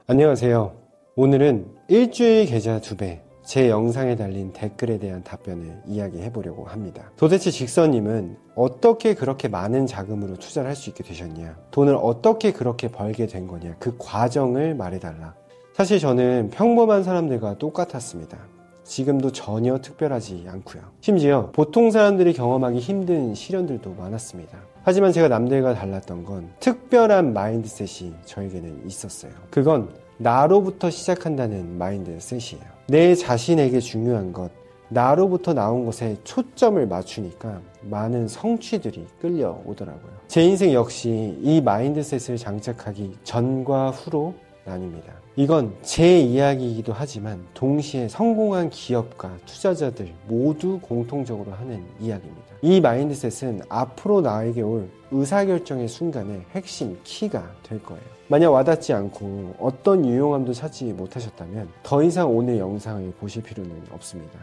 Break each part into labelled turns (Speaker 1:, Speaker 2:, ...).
Speaker 1: 안녕하세요. 오늘은 일주일 계좌 2배, 제 영상에 달린 댓글에 대한 답변을 이야기해 보려고 합니다. 도대체 직선님은 어떻게 그렇게 많은 자금으로 투자를 할 수 있게 되셨냐? 돈을 어떻게 그렇게 벌게 된 거냐? 그 과정을 말해달라. 사실 저는 평범한 사람들과 똑같았습니다. 지금도 전혀 특별하지 않고요. 심지어 보통 사람들이 경험하기 힘든 시련들도 많았습니다. 하지만 제가 남들과 달랐던 건 특별한 마인드셋이 저에게는 있었어요. 그건 나로부터 시작한다는 마인드셋이에요. 내 자신에게 중요한 것, 나로부터 나온 것에 초점을 맞추니까 많은 성취들이 끌려오더라고요. 제 인생 역시 이 마인드셋을 장착하기 전과 후로 나뉩니다. 이건 제 이야기이기도 하지만 동시에 성공한 기업과 투자자들 모두 공통적으로 하는 이야기입니다. 이 마인드셋은 앞으로 나에게 올 의사결정의 순간의 핵심 키가 될 거예요. 만약 와닿지 않고 어떤 유용함도 찾지 못하셨다면 더 이상 오늘 영상을 보실 필요는 없습니다.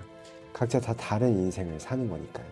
Speaker 1: 각자 다 다른 인생을 사는 거니까요.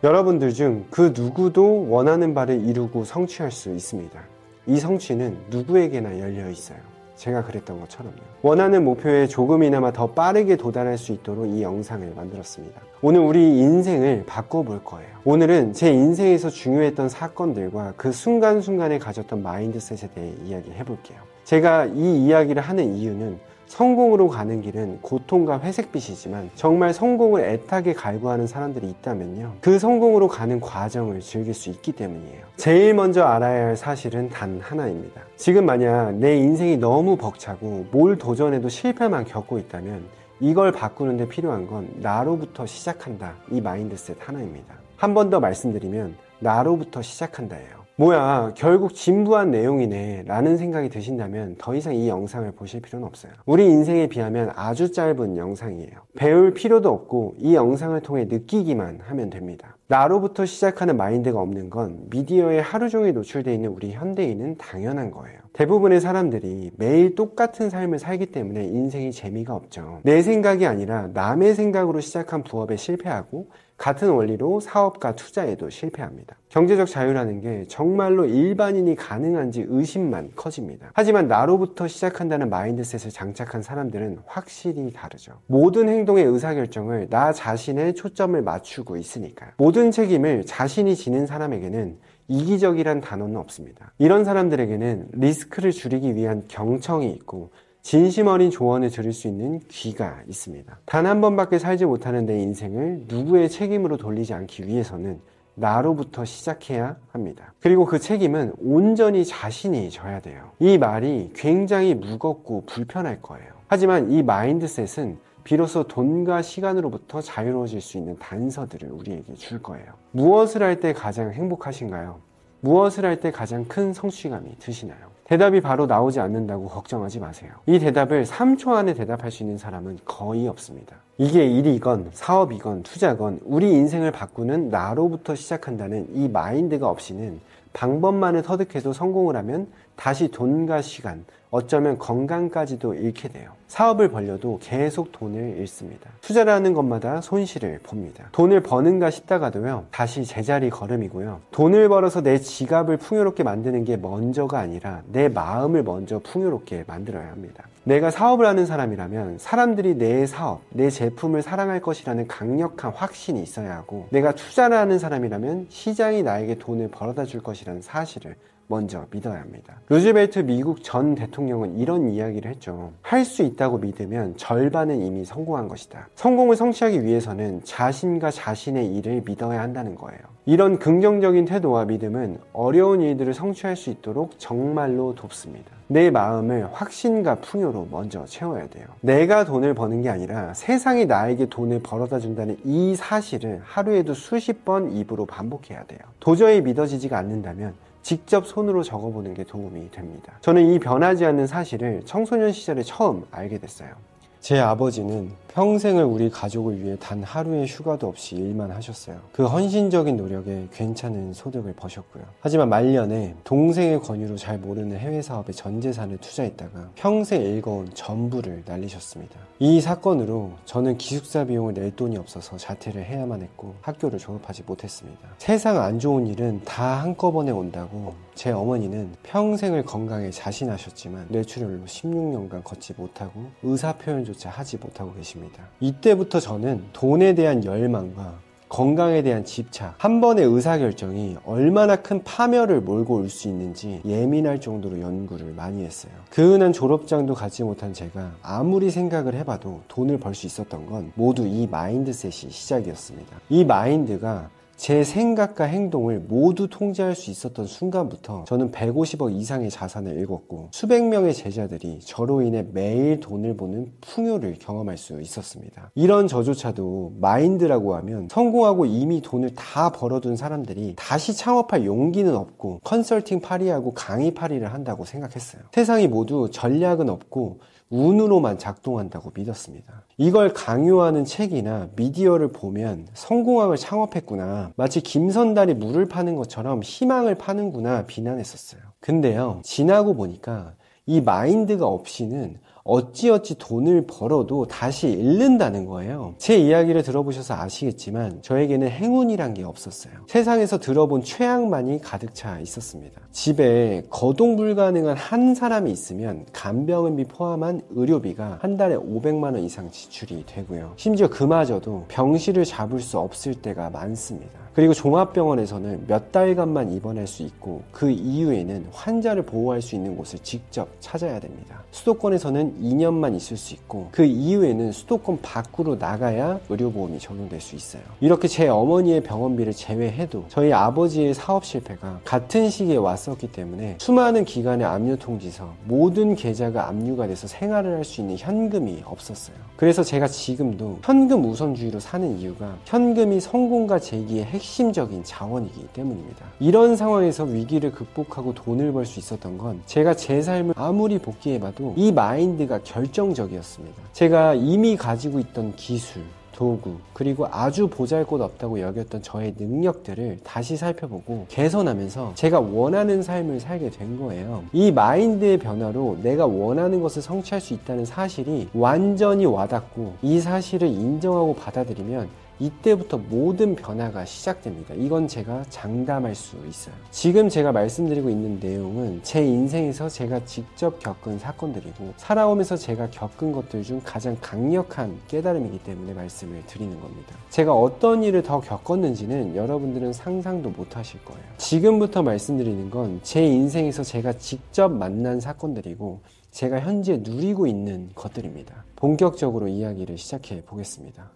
Speaker 1: 여러분들 중 그 누구도 원하는 바를 이루고 성취할 수 있습니다. 이 성취는 누구에게나 열려 있어요. 제가 그랬던 것처럼요. 원하는 목표에 조금이나마 더 빠르게 도달할 수 있도록 이 영상을 만들었습니다. 오늘 우리 인생을 바꿔볼 거예요. 오늘은 제 인생에서 중요했던 사건들과 그 순간순간에 가졌던 마인드셋에 대해 이야기해 볼게요. 제가 이 이야기를 하는 이유는 성공으로 가는 길은 고통과 회색빛이지만 정말 성공을 애타게 갈구하는 사람들이 있다면요, 그 성공으로 가는 과정을 즐길 수 있기 때문이에요. 제일 먼저 알아야 할 사실은 단 하나입니다. 지금 만약 내 인생이 너무 벅차고 뭘 도전해도 실패만 겪고 있다면 이걸 바꾸는 데 필요한 건 나로부터 시작한다, 이 마인드셋 하나입니다. 한 번 더 말씀드리면 나로부터 시작한다예요. 뭐야, 결국 진부한 내용이네 라는 생각이 드신다면 더 이상 이 영상을 보실 필요는 없어요. 우리 인생에 비하면 아주 짧은 영상이에요. 배울 필요도 없고 이 영상을 통해 느끼기만 하면 됩니다. 나로부터 시작하는 마인드가 없는 건 미디어에 하루 종일 노출되어 있는 우리 현대인은 당연한 거예요. 대부분의 사람들이 매일 똑같은 삶을 살기 때문에 인생이 재미가 없죠. 내 생각이 아니라 남의 생각으로 시작한 부업에 실패하고 같은 원리로 사업과 투자에도 실패합니다. 경제적 자유라는 게 정말로 일반인이 가능한지 의심만 커집니다. 하지만 나로부터 시작한다는 마인드셋을 장착한 사람들은 확실히 다르죠. 모든 행동의 의사결정을 나 자신의 초점을 맞추고 있으니까요. 모든 책임을 자신이 지는 사람에게는 이기적이란 단어는 없습니다. 이런 사람들에게는 리스크를 줄이기 위한 경청이 있고 진심 어린 조언을 들을 수 있는 귀가 있습니다. 단 한 번밖에 살지 못하는 내 인생을 누구의 책임으로 돌리지 않기 위해서는 나로부터 시작해야 합니다. 그리고 그 책임은 온전히 자신이 져야 돼요. 이 말이 굉장히 무겁고 불편할 거예요. 하지만 이 마인드셋은 비로소 돈과 시간으로부터 자유로워질 수 있는 단서들을 우리에게 줄 거예요. 무엇을 할 때 가장 행복하신가요? 무엇을 할 때 가장 큰 성취감이 드시나요? 대답이 바로 나오지 않는다고 걱정하지 마세요. 이 대답을 3초 안에 대답할 수 있는 사람은 거의 없습니다. 이게 일이건 사업이건 투자건 우리 인생을 바꾸는 나로부터 시작한다는 이 마인드가 없이는 방법만을 터득해도 성공을 하면 다시 돈과 시간, 어쩌면 건강까지도 잃게 돼요. 사업을 벌려도 계속 돈을 잃습니다. 투자를 하는 것마다 손실을 봅니다. 돈을 버는가 싶다가도요, 다시 제자리 걸음이고요. 돈을 벌어서 내 지갑을 풍요롭게 만드는 게 먼저가 아니라 내 마음을 먼저 풍요롭게 만들어야 합니다. 내가 사업을 하는 사람이라면 사람들이 내 사업, 내 제품을 사랑할 것이라는 강력한 확신이 있어야 하고, 내가 투자를 하는 사람이라면 시장이 나에게 돈을 벌어다 줄 것이라는 사실을 먼저 믿어야 합니다. 루즈벨트 미국 전 대통령은 이런 이야기를 했죠. 할 수 있다고 믿으면 절반은 이미 성공한 것이다. 성공을 성취하기 위해서는 자신과 자신의 일을 믿어야 한다는 거예요. 이런 긍정적인 태도와 믿음은 어려운 일들을 성취할 수 있도록 정말로 돕습니다. 내 마음을 확신과 풍요로 먼저 채워야 돼요. 내가 돈을 버는 게 아니라 세상이 나에게 돈을 벌어다 준다는 이 사실을 하루에도 수십 번 입으로 반복해야 돼요. 도저히 믿어지지가 않는다면 직접 손으로 적어보는 게 도움이 됩니다. 저는 이 변하지 않는 사실을 청소년 시절에 처음 알게 됐어요. 제 아버지는 평생을 우리 가족을 위해 단 하루의 휴가도 없이 일만 하셨어요. 그 헌신적인 노력에 괜찮은 소득을 버셨고요. 하지만 말년에 동생의 권유로 잘 모르는 해외 사업에 전 재산을 투자했다가 평생 일궈온 전부를 날리셨습니다. 이 사건으로 저는 기숙사 비용을 낼 돈이 없어서 자퇴를 해야만 했고 학교를 졸업하지 못했습니다. 세상 안 좋은 일은 다 한꺼번에 온다고 제 어머니는 평생을 건강에 자신하셨지만 뇌출혈로 16년간 걷지 못하고 의사표현조차 하지 못하고 계십니다. 이때부터 저는 돈에 대한 열망과 건강에 대한 집착, 한 번의 의사결정이 얼마나 큰 파멸을 몰고 올 수 있는지 예민할 정도로 연구를 많이 했어요. 그 흔한 졸업장도 갖지 못한 제가 아무리 생각을 해봐도 돈을 벌 수 있었던 건 모두 이 마인드셋이 시작이었습니다. 이 마인드가 제 생각과 행동을 모두 통제할 수 있었던 순간부터 저는 150억 이상의 자산을 읽었고 수백 명의 제자들이 저로 인해 매일 돈을 버는 풍요를 경험할 수 있었습니다. 이런 저조차도 마인드라고 하면 성공하고 이미 돈을 다 벌어둔 사람들이 다시 창업할 용기는 없고 컨설팅 파리하고 강의 파리를 한다고 생각했어요. 세상이 모두 전략은 없고 운으로만 작동한다고 믿었습니다. 이걸 강요하는 책이나 미디어를 보면 성공학을 창업했구나, 마치 김선달이 물을 파는 것처럼 희망을 파는구나 비난했었어요. 근데요, 지나고 보니까 이 마인드가 없이는 어찌어찌 돈을 벌어도 다시 잃는다는 거예요. 제 이야기를 들어보셔서 아시겠지만 저에게는 행운이란 게 없었어요. 세상에서 들어본 최악만이 가득 차 있었습니다. 집에 거동 불가능한 한 사람이 있으면 간병은비 포함한 의료비가 한 달에 500만 원 이상 지출이 되고요. 심지어 그마저도 병실을 잡을 수 없을 때가 많습니다. 그리고 종합병원에서는 몇 달간만 입원할 수 있고 그 이후에는 환자를 보호할 수 있는 곳을 직접 찾아야 됩니다. 수도권에서는 2년만 있을 수 있고 그 이후에는 수도권 밖으로 나가야 의료보험이 적용될 수 있어요. 이렇게 제 어머니의 병원비를 제외해도 저희 아버지의 사업 실패가 같은 시기에 왔었기 때문에 수많은 기관의 압류통지서, 모든 계좌가 압류가 돼서 생활을 할 수 있는 현금이 없었어요. 그래서 제가 지금도 현금 우선주의로 사는 이유가 현금이 성공과 재기의 핵심적인 자원이기 때문입니다. 이런 상황에서 위기를 극복하고 돈을 벌 수 있었던 건 제가 제 삶을 아무리 복귀해봐도 이 마인드가 결정적이었습니다. 제가 이미 가지고 있던 기술, 도구, 그리고 아주 보잘것없다고 여겼던 저의 능력들을 다시 살펴보고 개선하면서 제가 원하는 삶을 살게 된 거예요. 이 마인드의 변화로 내가 원하는 것을 성취할 수 있다는 사실이 완전히 와닿고 이 사실을 인정하고 받아들이면 이때부터 모든 변화가 시작됩니다. 이건 제가 장담할 수 있어요. 지금 제가 말씀드리고 있는 내용은 제 인생에서 제가 직접 겪은 사건들이고 살아오면서 제가 겪은 것들 중 가장 강력한 깨달음이기 때문에 말씀을 드리는 겁니다. 제가 어떤 일을 더 겪었는지는 여러분들은 상상도 못 하실 거예요. 지금부터 말씀드리는 건 제 인생에서 제가 직접 만난 사건들이고 제가 현재 누리고 있는 것들입니다. 본격적으로 이야기를 시작해 보겠습니다.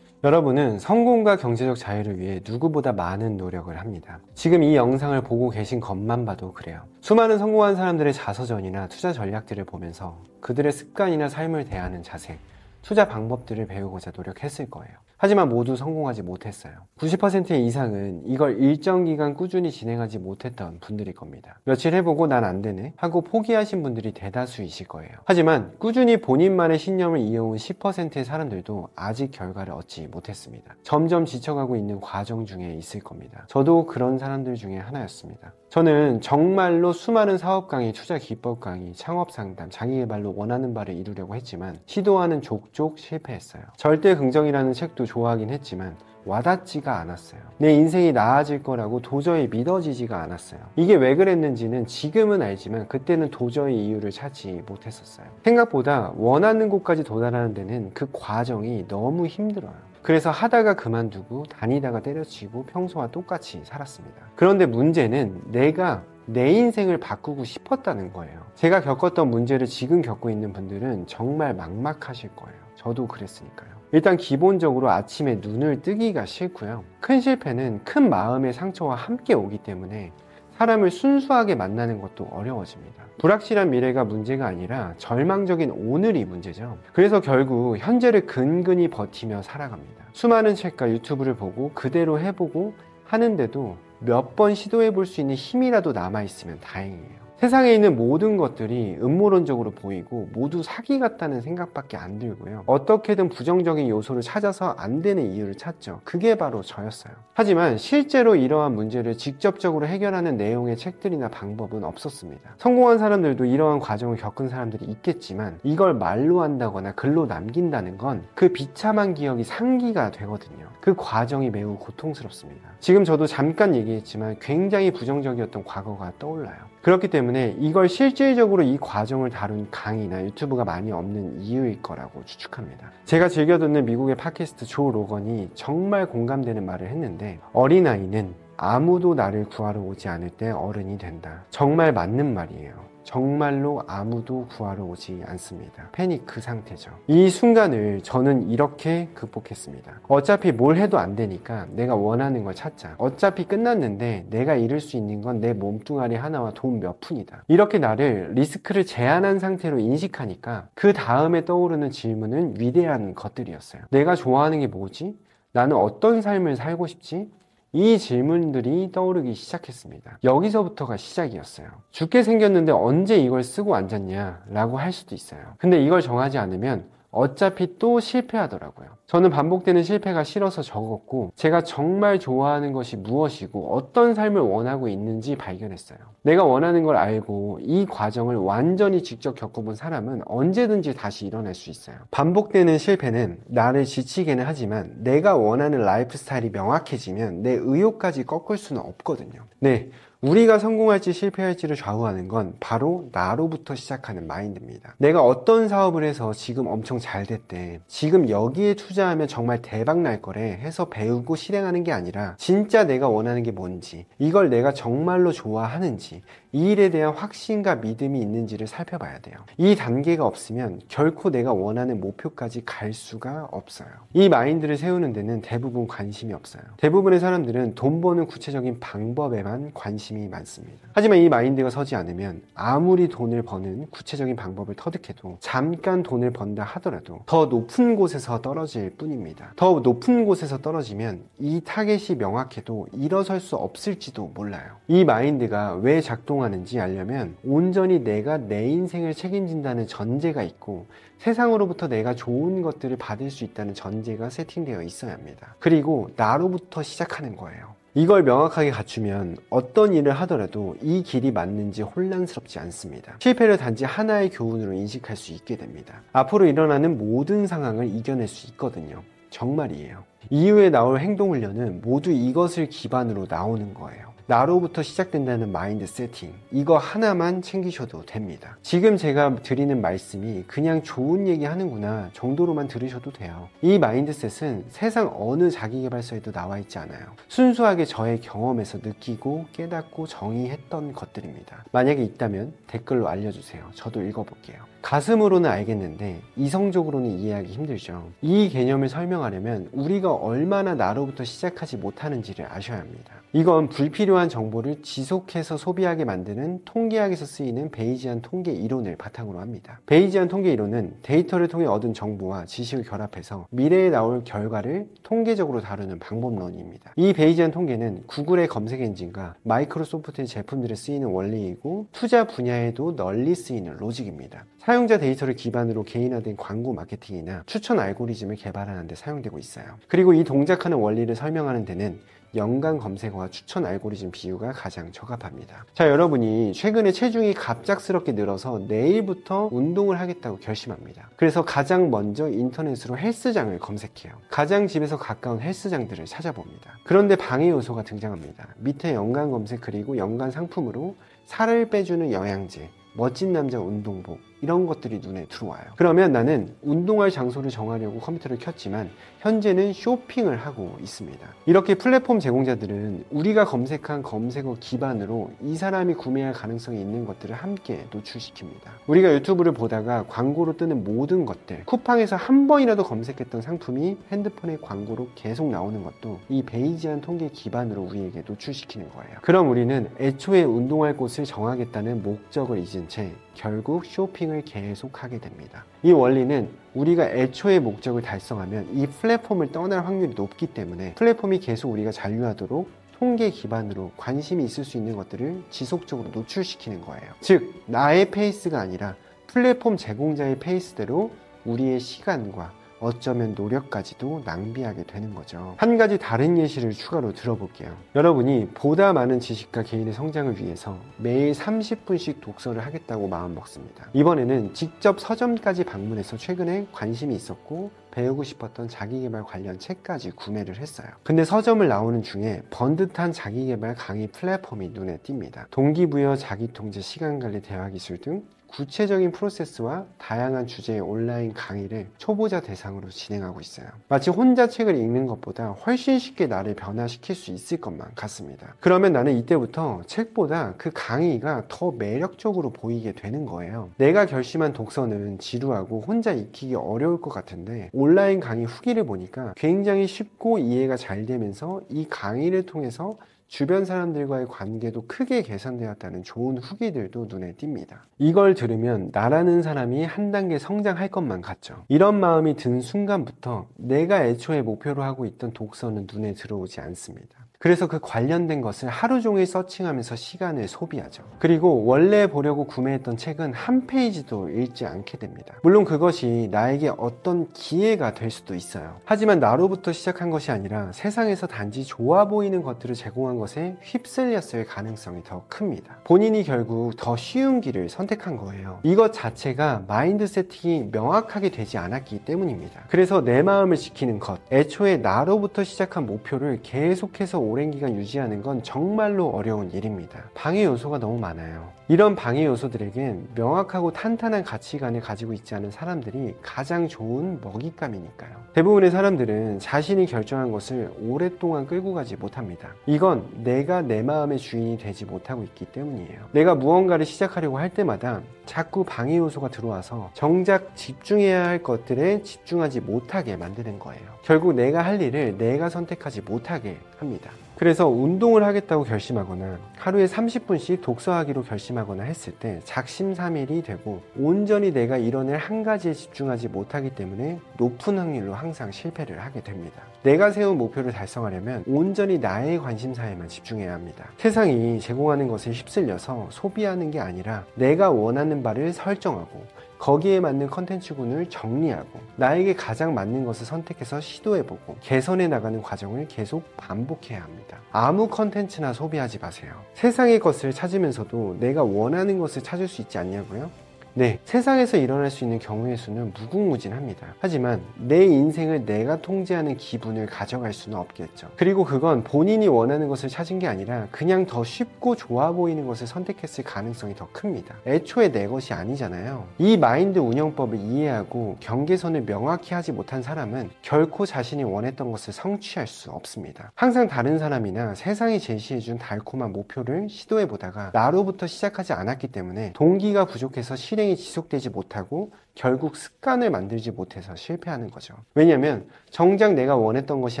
Speaker 1: 여러분은 성공과 경제적 자유를 위해 누구보다 많은 노력을 합니다. 지금 이 영상을 보고 계신 것만 봐도 그래요. 수많은 성공한 사람들의 자서전이나 투자 전략들을 보면서 그들의 습관이나 삶을 대하는 자세, 투자 방법들을 배우고자 노력했을 거예요. 하지만 모두 성공하지 못했어요. 90% 이상은 이걸 일정 기간 꾸준히 진행하지 못했던 분들일 겁니다. 며칠 해보고 난 안 되네 하고 포기하신 분들이 대다수이실 거예요. 하지만 꾸준히 본인만의 신념을 이어온 10%의 사람들도 아직 결과를 얻지 못했습니다. 점점 지쳐가고 있는 과정 중에 있을 겁니다. 저도 그런 사람들 중에 하나였습니다. 저는 정말로 수많은 사업 강의, 투자 기법 강의, 창업 상담, 자기개발로 원하는 바를 이루려고 했지만 시도하는 족족 실패했어요. 절대 긍정이라는 책도 좋아하긴 했지만 와닿지가 않았어요. 내 인생이 나아질 거라고 도저히 믿어지지가 않았어요. 이게 왜 그랬는지는 지금은 알지만 그때는 도저히 이유를 찾지 못했었어요. 생각보다 원하는 곳까지 도달하는 데는 그 과정이 너무 힘들어요. 그래서 하다가 그만두고 다니다가 때려치고 평소와 똑같이 살았습니다. 그런데 문제는 내가 내 인생을 바꾸고 싶었다는 거예요. 제가 겪었던 문제를 지금 겪고 있는 분들은 정말 막막하실 거예요. 저도 그랬으니까요. 일단 기본적으로 아침에 눈을 뜨기가 싫고요. 큰 실패는 큰 마음의 상처와 함께 오기 때문에 사람을 순수하게 만나는 것도 어려워집니다. 불확실한 미래가 문제가 아니라 절망적인 오늘이 문제죠. 그래서 결국 현재를 근근히 버티며 살아갑니다. 수많은 책과 유튜브를 보고 그대로 해보고 하는데도 몇 번 시도해 볼 수 있는 힘이라도 남아있으면 다행이에요. 세상에 있는 모든 것들이 음모론적으로 보이고 모두 사기 같다는 생각밖에 안 들고요. 어떻게든 부정적인 요소를 찾아서 안 되는 이유를 찾죠. 그게 바로 저였어요. 하지만 실제로 이러한 문제를 직접적으로 해결하는 내용의 책들이나 방법은 없었습니다. 성공한 사람들도 이러한 과정을 겪은 사람들이 있겠지만 이걸 말로 한다거나 글로 남긴다는 건 그 비참한 기억이 상기가 되거든요. 그 과정이 매우 고통스럽습니다. 지금 저도 잠깐 얘기했지만 굉장히 부정적이었던 과거가 떠올라요. 그렇기 때문에 이걸 실질적으로 이 과정을 다룬 강의나 유튜브가 많이 없는 이유일 거라고 추측합니다. 제가 즐겨 듣는 미국의 팟캐스트 조 로건이 정말 공감되는 말을 했는데, 어린아이는 아무도 나를 구하러 오지 않을 때 어른이 된다. 정말 맞는 말이에요. 정말로 아무도 구하러 오지 않습니다. 패니크 상태죠. 이 순간을 저는 이렇게 극복했습니다. 어차피 뭘 해도 안 되니까 내가 원하는 걸 찾자. 어차피 끝났는데 내가 잃을 수 있는 건 내 몸뚱아리 하나와 돈 몇 푼이다. 이렇게 나를 리스크를 제한한 상태로 인식하니까 그 다음에 떠오르는 질문은 위대한 것들이었어요. 내가 좋아하는 게 뭐지? 나는 어떤 삶을 살고 싶지? 이 질문들이 떠오르기 시작했습니다. 여기서부터가 시작이었어요. 죽게 생겼는데 언제 이걸 쓰고 앉았냐 라고 할 수도 있어요. 근데 이걸 정하지 않으면 어차피 또 실패하더라고요. 저는 반복되는 실패가 싫어서 적었고, 제가 정말 좋아하는 것이 무엇이고 어떤 삶을 원하고 있는지 발견했어요. 내가 원하는 걸 알고 이 과정을 완전히 직접 겪어본 사람은 언제든지 다시 일어날 수 있어요. 반복되는 실패는 나를 지치게는 하지만 내가 원하는 라이프 스타일이 명확해지면 내 의욕까지 꺾을 수는 없거든요. 네, 우리가 성공할지 실패할지를 좌우하는 건 바로 나로부터 시작하는 마인드입니다. 내가 어떤 사업을 해서 지금 엄청 잘 됐대, 지금 여기에 투자하면 정말 대박 날 거래 해서 배우고 실행하는 게 아니라 진짜 내가 원하는 게 뭔지, 이걸 내가 정말로 좋아하는지, 이 일에 대한 확신과 믿음이 있는지를 살펴봐야 돼요. 이 단계가 없으면 결코 내가 원하는 목표까지 갈 수가 없어요. 이 마인드를 세우는 데는 대부분 관심이 없어요. 대부분의 사람들은 돈 버는 구체적인 방법에만 관심이 많습니다. 하지만 이 마인드가 서지 않으면 아무리 돈을 버는 구체적인 방법을 터득해도 잠깐 돈을 번다 하더라도 더 높은 곳에서 떨어질 뿐입니다. 더 높은 곳에서 떨어지면 이 타겟이 명확해도 일어설 수 없을지도 몰라요. 이 마인드가 왜 작동하는지 알려면 온전히 내가 내 인생을 책임진다는 전제가 있고, 세상으로부터 내가 좋은 것들을 받을 수 있다는 전제가 세팅되어 있어야 합니다. 그리고 나로부터 시작하는 거예요. 이걸 명확하게 갖추면 어떤 일을 하더라도 이 길이 맞는지 혼란스럽지 않습니다. 실패를 단지 하나의 교훈으로 인식할 수 있게 됩니다. 앞으로 일어나는 모든 상황을 이겨낼 수 있거든요. 정말이에요. 이후에 나올 행동 훈련은 모두 이것을 기반으로 나오는 거예요. 나로부터 시작된다는 마인드 세팅, 이거 하나만 챙기셔도 됩니다. 지금 제가 드리는 말씀이 그냥 좋은 얘기 하는구나 정도로만 들으셔도 돼요. 이 마인드셋은 세상 어느 자기계발서에도 나와 있지 않아요. 순수하게 저의 경험에서 느끼고 깨닫고 정의했던 것들입니다. 만약에 있다면 댓글로 알려주세요. 저도 읽어볼게요. 가슴으로는 알겠는데 이성적으로는 이해하기 힘들죠. 이 개념을 설명하려면 우리가 얼마나 나로부터 시작하지 못하는지를 아셔야 합니다. 이건 불필요한 정보를 지속해서 소비하게 만드는 통계학에서 쓰이는 베이지안 통계 이론을 바탕으로 합니다. 베이지안 통계 이론은 데이터를 통해 얻은 정보와 지식을 결합해서 미래에 나올 결과를 통계적으로 다루는 방법론입니다. 이 베이지안 통계는 구글의 검색 엔진과 마이크로소프트의 제품들에 쓰이는 원리이고, 투자 분야에도 널리 쓰이는 로직입니다. 사용자 데이터를 기반으로 개인화된 광고 마케팅이나 추천 알고리즘을 개발하는 데 사용되고 있어요. 그리고 이 동작하는 원리를 설명하는 데는 연관 검색어와 추천 알고리즘 비유가 가장 적합합니다. 자, 여러분이 최근에 체중이 갑작스럽게 늘어서 내일부터 운동을 하겠다고 결심합니다. 그래서 가장 먼저 인터넷으로 헬스장을 검색해요. 가장 집에서 가까운 헬스장들을 찾아봅니다. 그런데 방해 요소가 등장합니다. 밑에 연관 검색 그리고 연관 상품으로 살을 빼주는 영양제, 멋진 남자 운동복, 이런 것들이 눈에 들어와요. 그러면 나는 운동할 장소를 정하려고 컴퓨터를 켰지만 현재는 쇼핑을 하고 있습니다. 이렇게 플랫폼 제공자들은 우리가 검색한 검색어 기반으로 이 사람이 구매할 가능성이 있는 것들을 함께 노출시킵니다. 우리가 유튜브를 보다가 광고로 뜨는 모든 것들, 쿠팡에서 한 번이라도 검색했던 상품이 핸드폰에 광고로 계속 나오는 것도 이 베이지안 통계 기반으로 우리에게 노출시키는 거예요. 그럼 우리는 애초에 운동할 곳을 정하겠다는 목적을 잊은 채 결국 쇼핑을 계속하게 됩니다. 이 원리는 우리가 애초의 목적을 달성하면 이 플랫폼을 떠날 확률이 높기 때문에 플랫폼이 계속 우리가 잔류하도록 통계 기반으로 관심이 있을 수 있는 것들을 지속적으로 노출시키는 거예요. 즉, 나의 페이스가 아니라 플랫폼 제공자의 페이스대로 우리의 시간과 어쩌면 노력까지도 낭비하게 되는 거죠. 한 가지 다른 예시를 추가로 들어볼게요. 여러분이 보다 많은 지식과 개인의 성장을 위해서 매일 30분씩 독서를 하겠다고 마음먹습니다. 이번에는 직접 서점까지 방문해서 최근에 관심이 있었고 배우고 싶었던 자기계발 관련 책까지 구매를 했어요. 근데 서점을 나오는 중에 번듯한 자기계발 강의 플랫폼이 눈에 띕니다. 동기부여, 자기통제, 시간관리, 대화기술 등 구체적인 프로세스와 다양한 주제의 온라인 강의를 초보자 대상으로 진행하고 있어요. 마치 혼자 책을 읽는 것보다 훨씬 쉽게 나를 변화시킬 수 있을 것만 같습니다. 그러면 나는 이때부터 책보다 그 강의가 더 매력적으로 보이게 되는 거예요. 내가 결심한 독서는 지루하고 혼자 익히기 어려울 것 같은데 온라인 강의 후기를 보니까 굉장히 쉽고 이해가 잘 되면서 이 강의를 통해서 주변 사람들과의 관계도 크게 개선되었다는 좋은 후기들도 눈에 띕니다. 이걸 들으면 나라는 사람이 한 단계 성장할 것만 같죠. 이런 마음이 든 순간부터 내가 애초에 목표로 하고 있던 독서는 눈에 들어오지 않습니다. 그래서 그 관련된 것을 하루 종일 서칭하면서 시간을 소비하죠. 그리고 원래 보려고 구매했던 책은 한 페이지도 읽지 않게 됩니다. 물론 그것이 나에게 어떤 기회가 될 수도 있어요. 하지만 나로부터 시작한 것이 아니라 세상에서 단지 좋아 보이는 것들을 제공한 것에 휩쓸렸을 가능성이 더 큽니다. 본인이 결국 더 쉬운 길을 선택한 거예요. 이것 자체가 마인드 세팅이 명확하게 되지 않았기 때문입니다. 그래서 내 마음을 지키는 것, 애초에 나로부터 시작한 목표를 계속해서 오랜 기간 유지하는 건 정말로 어려운 일입니다. 방해 요소가 너무 많아요. 이런 방해 요소들에겐 명확하고 탄탄한 가치관을 가지고 있지 않은 사람들이 가장 좋은 먹잇감이니까요. 대부분의 사람들은 자신이 결정한 것을 오랫동안 끌고 가지 못합니다. 이건 내가 내 마음의 주인이 되지 못하고 있기 때문이에요. 내가 무언가를 시작하려고 할 때마다 자꾸 방해 요소가 들어와서 정작 집중해야 할 것들에 집중하지 못하게 만드는 거예요. 결국 내가 할 일을 내가 선택하지 못하게 합니다. 그래서 운동을 하겠다고 결심하거나 하루에 30분씩 독서하기로 결심하거나 했을 때 작심삼일이 되고 온전히 내가 이뤄낼 한 가지에 집중하지 못하기 때문에 높은 확률로 항상 실패를 하게 됩니다. 내가 세운 목표를 달성하려면 온전히 나의 관심사에만 집중해야 합니다. 세상이 제공하는 것에 휩쓸려서 소비하는 게 아니라 내가 원하는 바를 설정하고 거기에 맞는 컨텐츠군을 정리하고 나에게 가장 맞는 것을 선택해서 시도해보고 개선해 나가는 과정을 계속 반복해야 합니다. 아무 컨텐츠나 소비하지 마세요. 세상의 것을 찾으면서도 내가 원하는 것을 찾을 수 있지 않냐고요? 네, 세상에서 일어날 수 있는 경우의 수는 무궁무진합니다. 하지만 내 인생을 내가 통제하는 기분을 가져갈 수는 없겠죠. 그리고 그건 본인이 원하는 것을 찾은 게 아니라 그냥 더 쉽고 좋아 보이는 것을 선택했을 가능성이 더 큽니다. 애초에 내 것이 아니잖아요. 이 마인드 운영법을 이해하고 경계선을 명확히 하지 못한 사람은 결코 자신이 원했던 것을 성취할 수 없습니다. 항상 다른 사람이나 세상이 제시해준 달콤한 목표를 시도해보다가 나로부터 시작하지 않았기 때문에 동기가 부족해서 실행이 지속되지 못하고 결국 습관을 만들지 못해서 실패하는 거죠. 왜냐하면 정작 내가 원했던 것이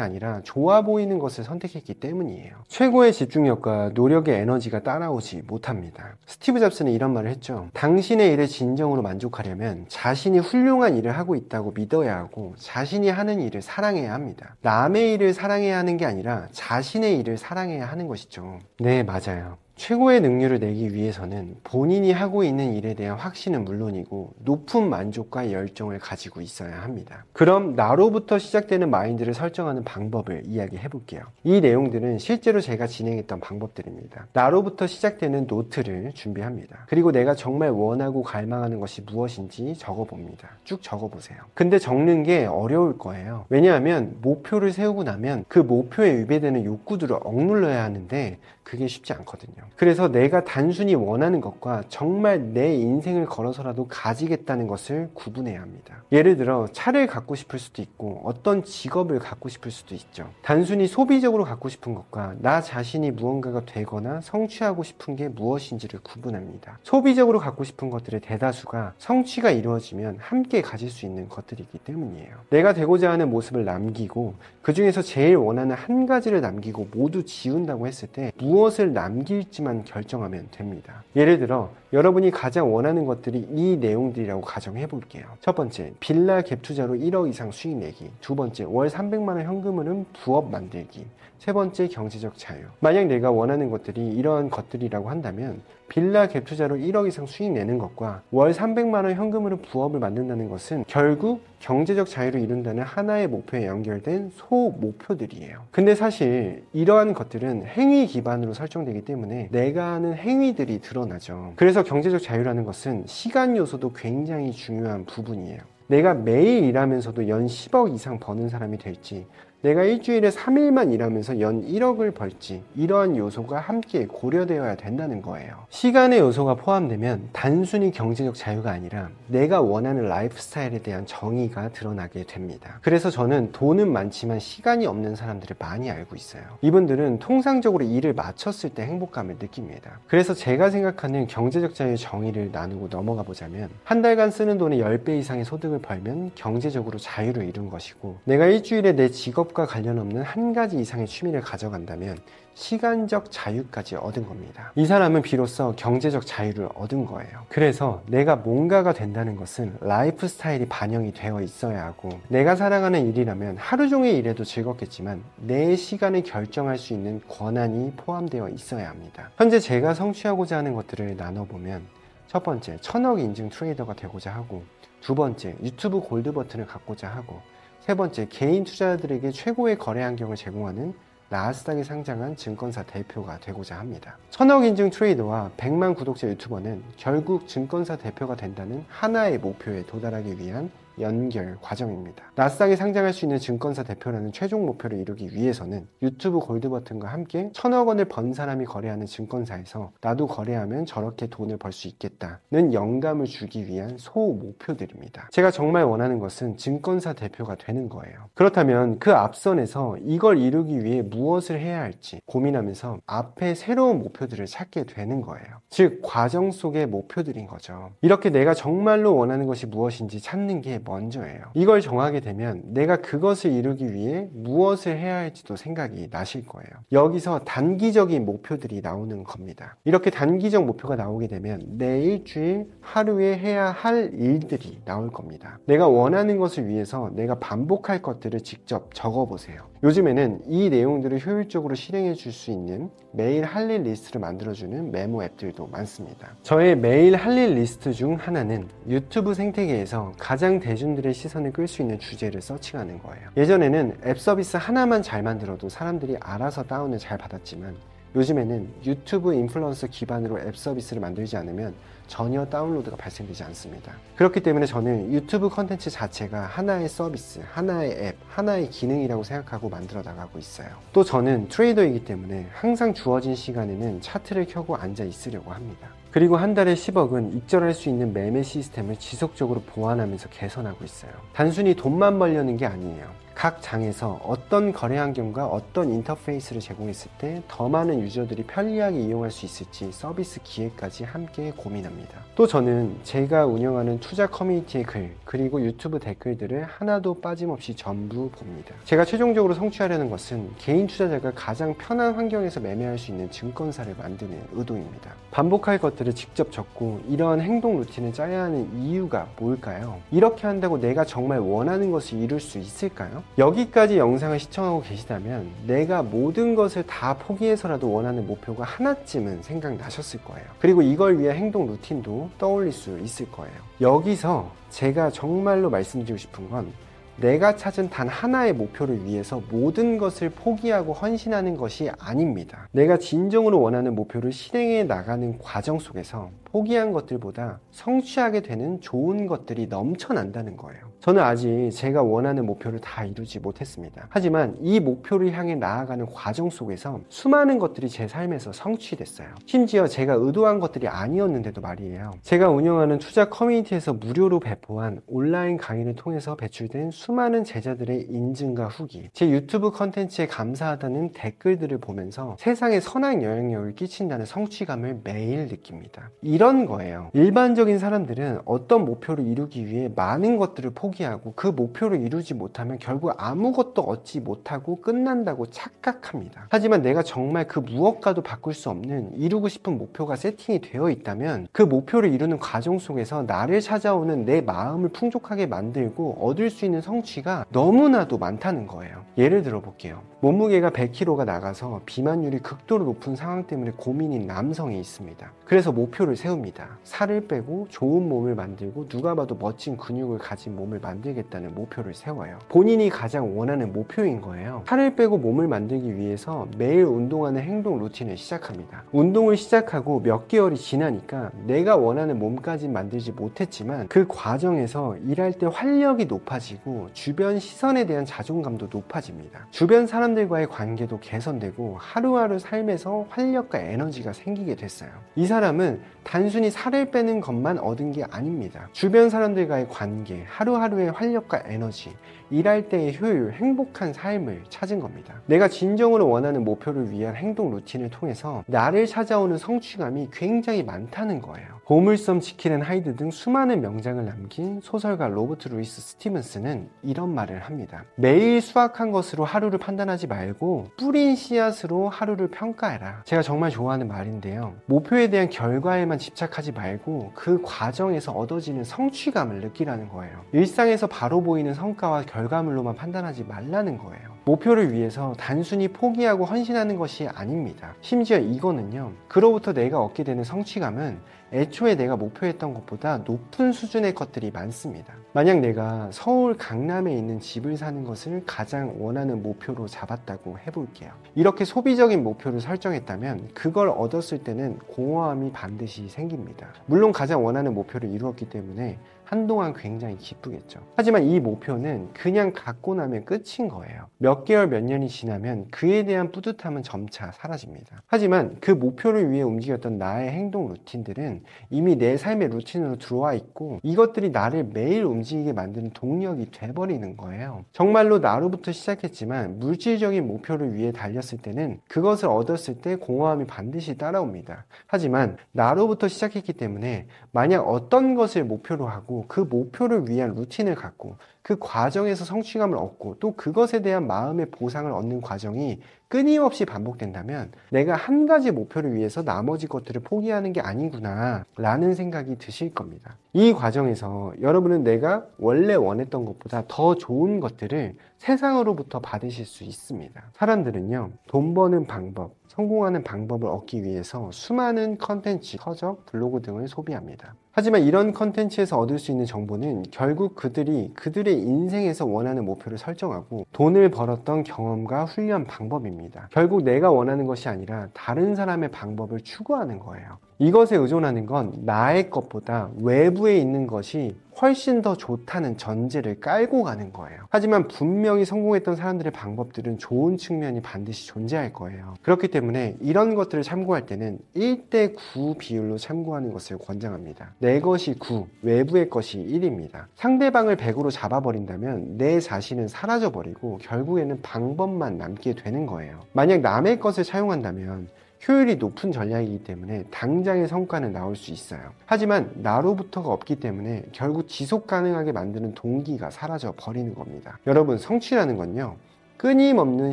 Speaker 1: 아니라 좋아 보이는 것을 선택했기 때문이에요. 최고의 집중력과 노력의 에너지가 따라오지 못합니다. 스티브 잡스는 이런 말을 했죠. 당신의 일을 진정으로 만족하려면 자신이 훌륭한 일을 하고 있다고 믿어야 하고 자신이 하는 일을 사랑해야 합니다. 남의 일을 사랑해야 하는 게 아니라 자신의 일을 사랑해야 하는 것이죠. 네, 맞아요. 최고의 능률을 내기 위해서는 본인이 하고 있는 일에 대한 확신은 물론이고 높은 만족과 열정을 가지고 있어야 합니다. 그럼 나로부터 시작되는 마인드를 설정하는 방법을 이야기해 볼게요. 이 내용들은 실제로 제가 진행했던 방법들입니다. 나로부터 시작되는 노트를 준비합니다. 그리고 내가 정말 원하고 갈망하는 것이 무엇인지 적어봅니다. 쭉 적어보세요. 근데 적는 게 어려울 거예요. 왜냐하면 목표를 세우고 나면 그 목표에 위배되는 욕구들을 억눌러야 하는데 그게 쉽지 않거든요. 그래서 내가 단순히 원하는 것과 정말 내 인생을 걸어서라도 가지겠다는 것을 구분해야 합니다. 예를 들어 차를 갖고 싶을 수도 있고 어떤 직업을 갖고 싶을 수도 있죠. 단순히 소비적으로 갖고 싶은 것과 나 자신이 무언가가 되거나 성취하고 싶은 게 무엇인지를 구분합니다. 소비적으로 갖고 싶은 것들의 대다수가 성취가 이루어지면 함께 가질 수 있는 것들이기 때문이에요. 내가 되고자 하는 모습을 남기고 그 중에서 제일 원하는 한 가지를 남기고 모두 지운다고 했을 때 무엇을 남길지만 결정하면 됩니다. 예를 들어 여러분이 가장 원하는 것들이 이 내용들이라고 가정해 볼게요. 첫 번째, 빌라 갭 투자로 1억 이상 수익 내기. 두 번째, 월 300만 원 현금으로 부업 만들기. 세 번째, 경제적 자유. 만약 내가 원하는 것들이 이러한 것들이라고 한다면 빌라 갭 투자로 1억 이상 수익 내는 것과 월 300만 원 현금으로 부업을 만든다는 것은 결국 경제적 자유를 이룬다는 하나의 목표에 연결된 소목표들이에요. 근데 사실 이러한 것들은 행위 기반으로 설정되기 때문에 내가 하는 행위들이 드러나죠. 그래서 경제적 자유라는 것은 시간 요소도 굉장히 중요한 부분이에요. 내가 매일 일하면서도 연 10억 이상 버는 사람이 될지, 내가 일주일에 3일만 일하면서 연 1억을 벌지, 이러한 요소가 함께 고려되어야 된다는 거예요. 시간의 요소가 포함되면 단순히 경제적 자유가 아니라 내가 원하는 라이프 스타일에 대한 정의가 드러나게 됩니다. 그래서 저는 돈은 많지만 시간이 없는 사람들을 많이 알고 있어요. 이분들은 통상적으로 일을 마쳤을 때 행복감을 느낍니다. 그래서 제가 생각하는 경제적 자유의 정의를 나누고 넘어가 보자면, 한 달간 쓰는 돈의 10배 이상의 소득을 벌면 경제적으로 자유를 이룬 것이고, 내가 일주일에 내 직업과 관련 없는 한 가지 이상의 취미를 가져간다면 시간적 자유까지 얻은 겁니다. 이 사람은 비로소 경제적 자유를 얻은 거예요. 그래서 내가 뭔가가 된다는 것은 라이프 스타일이 반영이 되어 있어야 하고, 내가 사랑하는 일이라면 하루 종일 일해도 즐겁겠지만 내 시간을 결정할 수 있는 권한이 포함되어 있어야 합니다. 현재 제가 성취하고자 하는 것들을 나눠보면, 첫 번째, 1000억 인증 트레이더가 되고자 하고, 두 번째, 유튜브 골드 버튼을 갖고자 하고, 세 번째, 개인 투자자들에게 최고의 거래 환경을 제공하는 나스닥에 상장한 증권사 대표가 되고자 합니다. 1000억 인증 트레이더와 100만 구독자 유튜버는 결국 증권사 대표가 된다는 하나의 목표에 도달하기 위한 연결 과정입니다. 나스닥에 상장할 수 있는 증권사 대표라는 최종 목표를 이루기 위해서는 유튜브 골드 버튼과 함께 1000억 원을 번 사람이 거래하는 증권사에서 나도 거래하면 저렇게 돈을 벌 수 있겠다는 영감을 주기 위한 소목표들입니다. 제가 정말 원하는 것은 증권사 대표가 되는 거예요. 그렇다면 그 앞선에서 이걸 이루기 위해 무엇을 해야 할지 고민하면서 앞에 새로운 목표들을 찾게 되는 거예요. 즉, 과정 속의 목표들인 거죠. 이렇게 내가 정말로 원하는 것이 무엇인지 찾는 게 먼저예요. 이걸 정하게 되면 내가 그것을 이루기 위해 무엇을 해야 할지도 생각이 나실 거예요. 여기서 단기적인 목표들이 나오는 겁니다. 이렇게 단기적 목표가 나오게 되면 내 일주일 하루에 해야 할 일들이 나올 겁니다. 내가 원하는 것을 위해서 내가 반복할 것들을 직접 적어보세요. 요즘에는 이 내용들을 효율적으로 실행해 줄 수 있는 매일 할 일 리스트를 만들어주는 메모 앱들도 많습니다. 저의 매일 할 일 리스트 중 하나는 유튜브 생태계에서 가장 대중들의 시선을 끌 수 있는 주제를 서칭하는 거예요. 예전에는 앱 서비스 하나만 잘 만들어도 사람들이 알아서 다운을 잘 받았지만, 요즘에는 유튜브 인플루언서 기반으로 앱 서비스를 만들지 않으면 전혀 다운로드가 발생되지 않습니다. 그렇기 때문에 저는 유튜브 컨텐츠 자체가 하나의 서비스, 하나의 앱, 하나의 기능이라고 생각하고 만들어 나가고 있어요. 또 저는 트레이더이기 때문에 항상 주어진 시간에는 차트를 켜고 앉아 있으려고 합니다. 그리고 한 달에 10억은 익절할 수 있는 매매 시스템을 지속적으로 보완하면서 개선하고 있어요. 단순히 돈만 벌려는 게 아니에요. 각 장에서 어떤 거래 환경과 어떤 인터페이스를 제공했을 때 더 많은 유저들이 편리하게 이용할 수 있을지 서비스 기획까지 함께 고민합니다. 또 저는 제가 운영하는 투자 커뮤니티의 글, 그리고 유튜브 댓글들을 하나도 빠짐없이 전부 봅니다. 제가 최종적으로 성취하려는 것은 개인 투자자가 가장 편한 환경에서 매매할 수 있는 증권사를 만드는 의도입니다. 반복할 것들을 직접 적고 이러한 행동 루틴을 짜야 하는 이유가 뭘까요? 이렇게 한다고 내가 정말 원하는 것을 이룰 수 있을까요? 여기까지 영상을 시청하고 계시다면 내가 모든 것을 다 포기해서라도 원하는 목표가 하나쯤은 생각나셨을 거예요. 그리고 이걸 위한 행동 루틴도 떠올릴 수 있을 거예요. 여기서 제가 정말로 말씀드리고 싶은 건, 내가 찾은 단 하나의 목표를 위해서 모든 것을 포기하고 헌신하는 것이 아닙니다. 내가 진정으로 원하는 목표를 실행해 나가는 과정 속에서 포기한 것들보다 성취하게 되는 좋은 것들이 넘쳐난다는 거예요. 저는 아직 제가 원하는 목표를 다 이루지 못했습니다. 하지만 이 목표를 향해 나아가는 과정 속에서 수많은 것들이 제 삶에서 성취됐어요. 심지어 제가 의도한 것들이 아니었는데도 말이에요. 제가 운영하는 투자 커뮤니티에서 무료로 배포한 온라인 강의를 통해서 배출된 수많은 제자들의 인증과 후기, 제 유튜브 컨텐츠에 감사하다는 댓글들을 보면서 세상에 선한 영향력을 끼친다는 성취감을 매일 느낍니다. 이런 거예요. 일반적인 사람들은 어떤 목표를 이루기 위해 많은 것들을 포기하고 포기하고 그 목표를 이루지 못하면 결국 아무것도 얻지 못하고 끝난다고 착각합니다. 하지만 내가 정말 그 무엇과도 바꿀 수 없는 이루고 싶은 목표가 세팅이 되어 있다면 그 목표를 이루는 과정 속에서 나를 찾아오는 내 마음을 풍족하게 만들고 얻을 수 있는 성취가 너무나도 많다는 거예요. 예를 들어 볼게요. 몸무게가 100kg가 나가서 비만율이 극도로 높은 상황 때문에 고민인 남성이 있습니다. 그래서 목표를 세웁니다. 살을 빼고 좋은 몸을 만들고 누가 봐도 멋진 근육을 가진 몸을 만들겠다는 목표를 세워요. 본인이 가장 원하는 목표인 거예요. 살을 빼고 몸을 만들기 위해서 매일 운동하는 행동 루틴을 시작합니다. 운동을 시작하고 몇 개월이 지나니까 내가 원하는 몸까지는 만들지 못했지만 그 과정에서 일할 때 활력이 높아지고 주변 시선에 대한 자존감도 높아집니다. 주변 사람들과의 관계도 개선되고 하루하루 삶에서 활력과 에너지가 생기게 됐어요. 이 사람은 단순히 살을 빼는 것만 얻은 게 아닙니다. 주변 사람들과의 관계, 하루하루의 활력과 에너지, 일할 때의 효율, 행복한 삶을 찾은 겁니다. 내가 진정으로 원하는 목표를 위한 행동 루틴을 통해서 나를 찾아오는 성취감이 굉장히 많다는 거예요. 보물섬, 지킬 앤 하이드 등 수많은 명작을 남긴 소설가 로버트 루이스 스티븐스는 이런 말을 합니다. 매일 수확한 것으로 하루를 판단하지 말고 뿌린 씨앗으로 하루를 평가해라. 제가 정말 좋아하는 말인데요. 목표에 대한 결과에만 집착하지 말고 그 과정에서 얻어지는 성취감을 느끼라는 거예요. 일상에서 바로 보이는 성과와 결과물로만 판단하지 말라는 거예요. 목표를 위해서 단순히 포기하고 헌신하는 것이 아닙니다. 심지어 이거는요, 그로부터 내가 얻게 되는 성취감은 애초에 내가 목표했던 것보다 높은 수준의 것들이 많습니다. 만약 내가 서울 강남에 있는 집을 사는 것을 가장 원하는 목표로 잡았다고 해볼게요. 이렇게 소비적인 목표를 설정했다면 그걸 얻었을 때는 공허함이 반드시 생깁니다. 물론 가장 원하는 목표를 이루었기 때문에 한동안 굉장히 기쁘겠죠. 하지만 이 목표는 그냥 갖고 나면 끝인 거예요. 몇 개월, 몇 년이 지나면 그에 대한 뿌듯함은 점차 사라집니다. 하지만 그 목표를 위해 움직였던 나의 행동 루틴들은 이미 내 삶의 루틴으로 들어와 있고 이것들이 나를 매일 움직이게 만드는 동력이 돼버리는 거예요. 정말로 나로부터 시작했지만 물질적인 목표를 위해 달렸을 때는 그것을 얻었을 때 공허함이 반드시 따라옵니다. 하지만 나로부터 시작했기 때문에 만약 어떤 것을 목표로 하고 그 목표를 위한 루틴을 갖고 그 과정에서 성취감을 얻고 또 그것에 대한 마음의 보상을 얻는 과정이 끊임없이 반복된다면 내가 한 가지 목표를 위해서 나머지 것들을 포기하는 게 아니구나 라는 생각이 드실 겁니다. 이 과정에서 여러분은 내가 원래 원했던 것보다 더 좋은 것들을 세상으로부터 받으실 수 있습니다. 사람들은요, 돈 버는 방법, 성공하는 방법을 얻기 위해서 수많은 컨텐츠, 서적, 블로그 등을 소비합니다. 하지만 이런 컨텐츠에서 얻을 수 있는 정보는 결국 그들이 그들의 인생에서 원하는 목표를 설정하고 돈을 벌었던 경험과 훈련 방법입니다. 결국 내가 원하는 것이 아니라 다른 사람의 방법을 추구하는 거예요. 이것에 의존하는 건 나의 것보다 외부에 있는 것이 훨씬 더 좋다는 전제를 깔고 가는 거예요. 하지만 분명히 성공했던 사람들의 방법들은 좋은 측면이 반드시 존재할 거예요. 그렇기 때문에 이런 것들을 참고할 때는 1:9 비율로 참고하는 것을 권장합니다. 내 것이 9, 외부의 것이 1입니다. 상대방을 100으로 잡아버린다면 내 자신은 사라져버리고 결국에는 방법만 남게 되는 거예요. 만약 남의 것을 차용한다면 효율이 높은 전략이기 때문에 당장의 성과는 나올 수 있어요. 하지만 나로부터가 없기 때문에 결국 지속 가능하게 만드는 동기가 사라져 버리는 겁니다. 여러분, 성취라는 건요, 끊임없는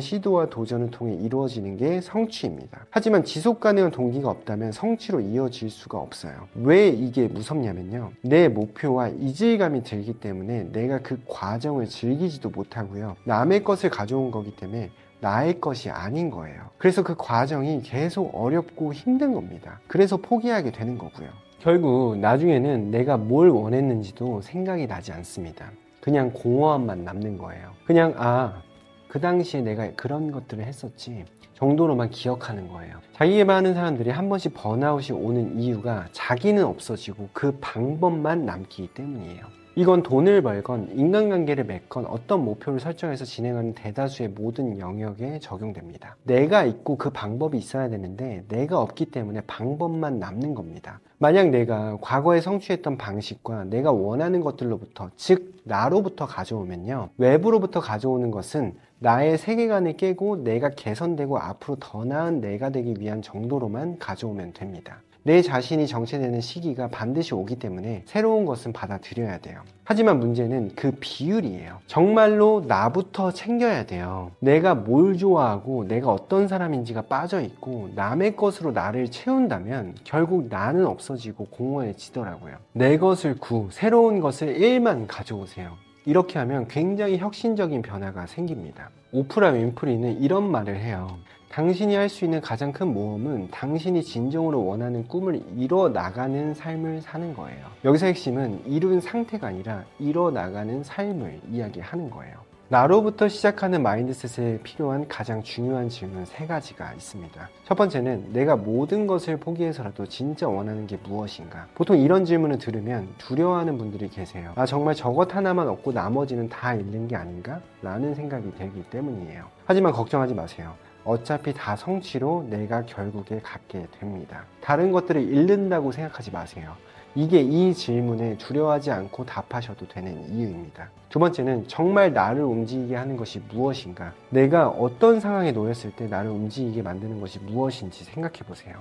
Speaker 1: 시도와 도전을 통해 이루어지는 게 성취입니다. 하지만 지속 가능한 동기가 없다면 성취로 이어질 수가 없어요. 왜 이게 무섭냐면요, 내 목표와 이질감이 들기 때문에 내가 그 과정을 즐기지도 못하고요, 남의 것을 가져온 거기 때문에 나의 것이 아닌 거예요. 그래서 그 과정이 계속 어렵고 힘든 겁니다. 그래서 포기하게 되는 거고요. 결국 나중에는 내가 뭘 원했는지도 생각이 나지 않습니다. 그냥 공허함만 남는 거예요. 그냥 그 당시에 내가 그런 것들을 했었지 정도로만 기억하는 거예요. 자기 개발하는 사람들이 한 번씩 번아웃이 오는 이유가 자기는 없어지고 그 방법만 남기 때문이에요. 이건 돈을 벌건 인간관계를 맺건 어떤 목표를 설정해서 진행하는 대다수의 모든 영역에 적용됩니다. 내가 있고 그 방법이 있어야 되는데 내가 없기 때문에 방법만 남는 겁니다. 만약 내가 과거에 성취했던 방식과 내가 원하는 것들로부터, 즉 나로부터 가져오면요, 외부로부터 가져오는 것은 나의 세계관을 깨고 내가 개선되고 앞으로 더 나은 내가 되기 위한 정도로만 가져오면 됩니다. 내 자신이 정체되는 시기가 반드시 오기 때문에 새로운 것은 받아들여야 돼요. 하지만 문제는 그 비율이에요. 정말로 나부터 챙겨야 돼요. 내가 뭘 좋아하고 내가 어떤 사람인지가 빠져있고 남의 것으로 나를 채운다면 결국 나는 없어지고 공허해지더라고요. 내 것을 새로운 것을 1만 가져오세요. 이렇게 하면 굉장히 혁신적인 변화가 생깁니다. 오프라 윈프리는 이런 말을 해요. 당신이 할 수 있는 가장 큰 모험은 당신이 진정으로 원하는 꿈을 이뤄나가는 삶을 사는 거예요. 여기서 핵심은 이룬 상태가 아니라 이뤄나가는 삶을 이야기하는 거예요. 나로부터 시작하는 마인드셋에 필요한 가장 중요한 질문 3가지가 있습니다. 첫 번째는 내가 모든 것을 포기해서라도 진짜 원하는 게 무엇인가? 보통 이런 질문을 들으면 두려워하는 분들이 계세요. 정말 저것 하나만 얻고 나머지는 다 잃는 게 아닌가? 라는 생각이 들기 때문이에요. 하지만 걱정하지 마세요. 어차피 다 성취로 내가 결국에 갖게 됩니다. 다른 것들을 잃는다고 생각하지 마세요. 이게 이 질문에 두려워하지 않고 답하셔도 되는 이유입니다. 두 번째는 정말 나를 움직이게 하는 것이 무엇인가? 내가 어떤 상황에 놓였을 때 나를 움직이게 만드는 것이 무엇인지 생각해 보세요.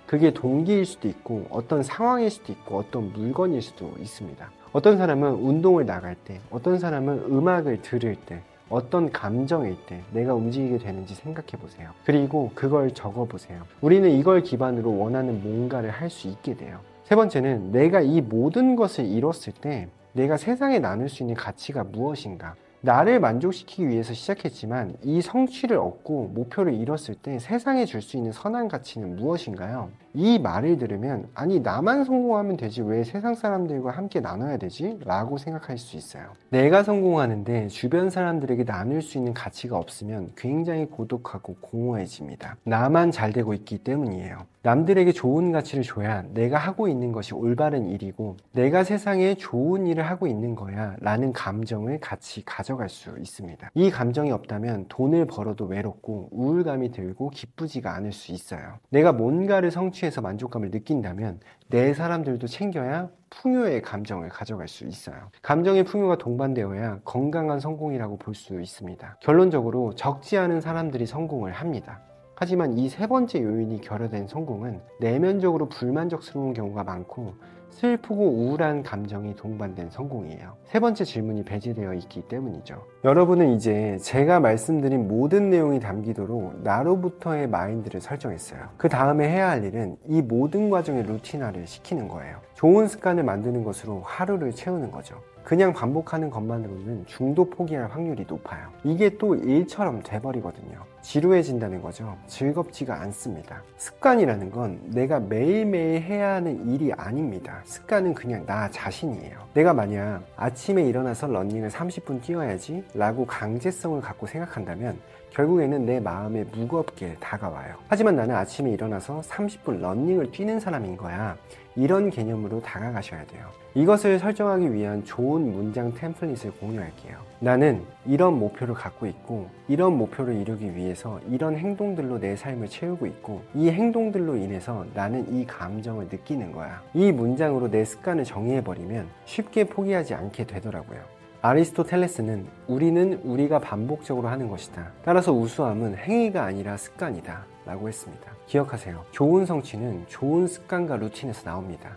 Speaker 1: 그게 동기일 수도 있고 어떤 상황일 수도 있고 어떤 물건일 수도 있습니다. 어떤 사람은 운동을 나갈 때, 어떤 사람은 음악을 들을 때, 어떤 감정일 때 내가 움직이게 되는지 생각해 보세요. 그리고 그걸 적어 보세요. 우리는 이걸 기반으로 원하는 뭔가를 할 수 있게 돼요. 세 번째는 내가 이 모든 것을 이뤘을 때 내가 세상에 나눌 수 있는 가치가 무엇인가? 나를 만족시키기 위해서 시작했지만 이 성취를 얻고 목표를 이뤘을 때 세상에 줄 수 있는 선한 가치는 무엇인가요? 이 말을 들으면 아니 나만 성공하면 되지 왜 세상 사람들과 함께 나눠야 되지? 라고 생각할 수 있어요. 내가 성공하는데 주변 사람들에게 나눌 수 있는 가치가 없으면 굉장히 고독하고 공허해집니다. 나만 잘 되고 있기 때문이에요. 남들에게 좋은 가치를 줘야 내가 하고 있는 것이 올바른 일이고 내가 세상에 좋은 일을 하고 있는 거야 라는 감정을 같이 가져갈 수 있습니다. 이 감정이 없다면 돈을 벌어도 외롭고 우울감이 들고 기쁘지가 않을 수 있어요. 내가 뭔가를 성취해서 만족감을 느낀다면 내 사람들도 챙겨야 풍요의 감정을 가져갈 수 있어요. 감정의 풍요가 동반되어야 건강한 성공이라고 볼 수 있습니다. 결론적으로 적지 않은 사람들이 성공을 합니다. 하지만 이 3번째 요인이 결여된 성공은 내면적으로 불만족스러운 경우가 많고 슬프고 우울한 감정이 동반된 성공이에요. 3번째 질문이 배제되어 있기 때문이죠. 여러분은 이제 제가 말씀드린 모든 내용이 담기도록 나로부터의 마인드를 설정했어요. 그 다음에 해야 할 일은 이 모든 과정의 루틴화를 시키는 거예요. 좋은 습관을 만드는 것으로 하루를 채우는 거죠. 그냥 반복하는 것만으로는 중도 포기할 확률이 높아요. 이게 또 일처럼 돼버리거든요. 지루해진다는 거죠. 즐겁지가 않습니다. 습관이라는 건 내가 매일매일 해야 하는 일이 아닙니다. 습관은 그냥 나 자신이에요. 내가 만약 아침에 일어나서 러닝을 30분 뛰어야지 라고 강제성을 갖고 생각한다면 결국에는 내 마음에 무겁게 다가와요. 하지만 나는 아침에 일어나서 30분 러닝을 뛰는 사람인 거야. 이런 개념으로 다가가셔야 돼요. 이것을 설정하기 위한 좋은 문장 템플릿을 공유할게요. 나는 이런 목표를 갖고 있고 이런 목표를 이루기 위해서 이런 행동들로 내 삶을 채우고 있고 이 행동들로 인해서 나는 이 감정을 느끼는 거야. 이 문장으로 내 습관을 정의해버리면 쉽게 포기하지 않게 되더라고요. 아리스토텔레스는 우리는 우리가 반복적으로 하는 것이다. 따라서 우수함은 행위가 아니라 습관이다 라고 했습니다. 기억하세요. 좋은 성취는 좋은 습관과 루틴에서 나옵니다.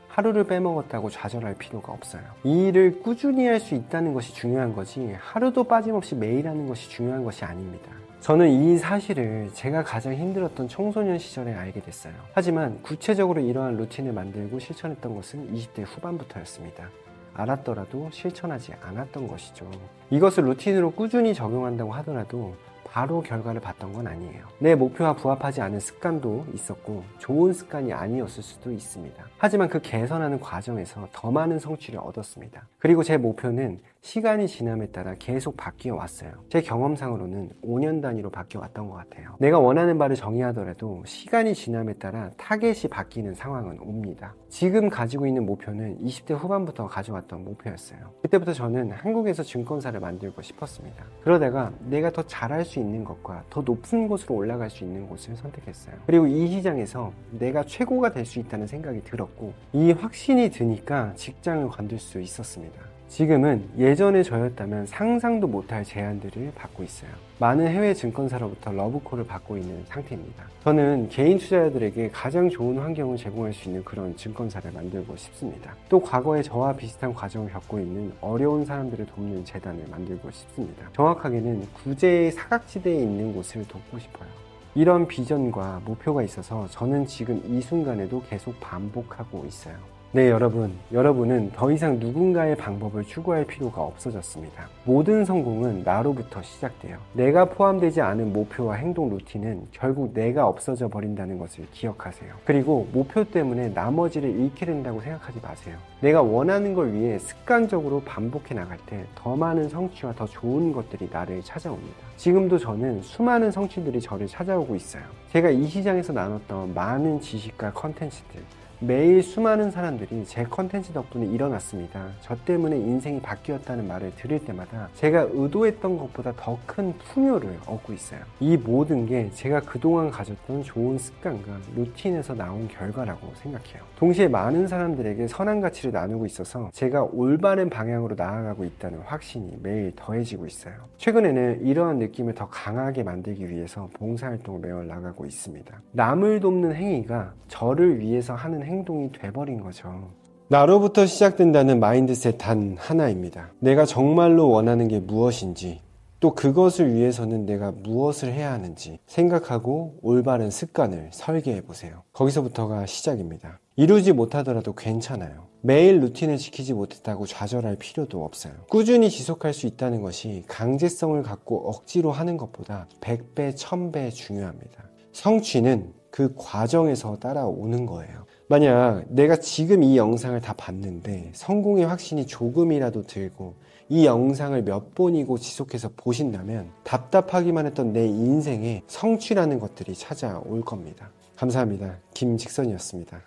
Speaker 1: 하루를 빼먹었다고 좌절할 필요가 없어요. 이 일을 꾸준히 할 수 있다는 것이 중요한 거지 하루도 빠짐없이 매일 하는 것이 중요한 것이 아닙니다. 저는 이 사실을 제가 가장 힘들었던 청소년 시절에 알게 됐어요. 하지만 구체적으로 이러한 루틴을 만들고 실천했던 것은 20대 후반부터였습니다. 알았더라도 실천하지 않았던 것이죠. 이것을 루틴으로 꾸준히 적용한다고 하더라도 바로 결과를 봤던 건 아니에요. 내 목표와 부합하지 않은 습관도 있었고 좋은 습관이 아니었을 수도 있습니다. 하지만 그 개선하는 과정에서 더 많은 성취를 얻었습니다. 그리고 제 목표는 시간이 지남에 따라 계속 바뀌어 왔어요. 제 경험상으로는 5년 단위로 바뀌어 왔던 것 같아요. 내가 원하는 바를 정의하더라도 시간이 지남에 따라 타겟이 바뀌는 상황은 옵니다. 지금 가지고 있는 목표는 20대 후반부터 가져왔던 목표였어요. 그때부터 저는 한국에서 증권사를 만들고 싶었습니다. 그러다가 내가 더 잘할 수 있는 것과 더 높은 곳으로 올라갈 수 있는 곳을 선택했어요. 그리고 이 시장에서 내가 최고가 될 수 있다는 생각이 들었고 이 확신이 드니까 직장을 관둘 수 있었습니다. 지금은 예전의 저였다면 상상도 못할 제안들을 받고 있어요. 많은 해외 증권사로부터 러브콜을 받고 있는 상태입니다. 저는 개인 투자자들에게 가장 좋은 환경을 제공할 수 있는 그런 증권사를 만들고 싶습니다. 또 과거에 저와 비슷한 과정을 겪고 있는 어려운 사람들을 돕는 재단을 만들고 싶습니다. 정확하게는 구제의 사각지대에 있는 곳을 돕고 싶어요. 이런 비전과 목표가 있어서 저는 지금 이 순간에도 계속 반복하고 있어요. 네, 여러분은 더 이상 누군가의 방법을 추구할 필요가 없어졌습니다. 모든 성공은 나로부터 시작돼요. 내가 포함되지 않은 목표와 행동 루틴은 결국 내가 없어져 버린다는 것을 기억하세요. 그리고 목표 때문에 나머지를 잃게 된다고 생각하지 마세요. 내가 원하는 걸 위해 습관적으로 반복해 나갈 때 더 많은 성취와 더 좋은 것들이 나를 찾아옵니다. 지금도 저는 수많은 성취들이 저를 찾아오고 있어요. 제가 이 시장에서 나눴던 많은 지식과 컨텐츠들, 매일 수많은 사람들이 제 컨텐츠 덕분에 일어났습니다. 저 때문에 인생이 바뀌었다는 말을 들을 때마다 제가 의도했던 것보다 더 큰 풍요를 얻고 있어요. 이 모든 게 제가 그동안 가졌던 좋은 습관과 루틴에서 나온 결과라고 생각해요. 동시에 많은 사람들에게 선한 가치를 나누고 있어서 제가 올바른 방향으로 나아가고 있다는 확신이 매일 더해지고 있어요. 최근에는 이러한 느낌을 더 강하게 만들기 위해서 봉사활동을 매월 나가고 있습니다. 남을 돕는 행위가 저를 위해서 하는 행동이 돼버린 거죠. 나로부터 시작된다는 마인드셋 단 하나입니다. 내가 정말로 원하는 게 무엇인지, 또 그것을 위해서는 내가 무엇을 해야 하는지 생각하고 올바른 습관을 설계해 보세요. 거기서부터가 시작입니다. 이루지 못하더라도 괜찮아요. 매일 루틴을 지키지 못했다고 좌절할 필요도 없어요. 꾸준히 지속할 수 있다는 것이 강제성을 갖고 억지로 하는 것보다 100배, 1000배 중요합니다. 성취는 그 과정에서 따라오는 거예요. 만약 내가 지금 이 영상을 다 봤는데 성공의 확신이 조금이라도 들고 이 영상을 몇 번이고 지속해서 보신다면 답답하기만 했던 내 인생에 성취라는 것들이 찾아올 겁니다. 감사합니다. 김직선이었습니다.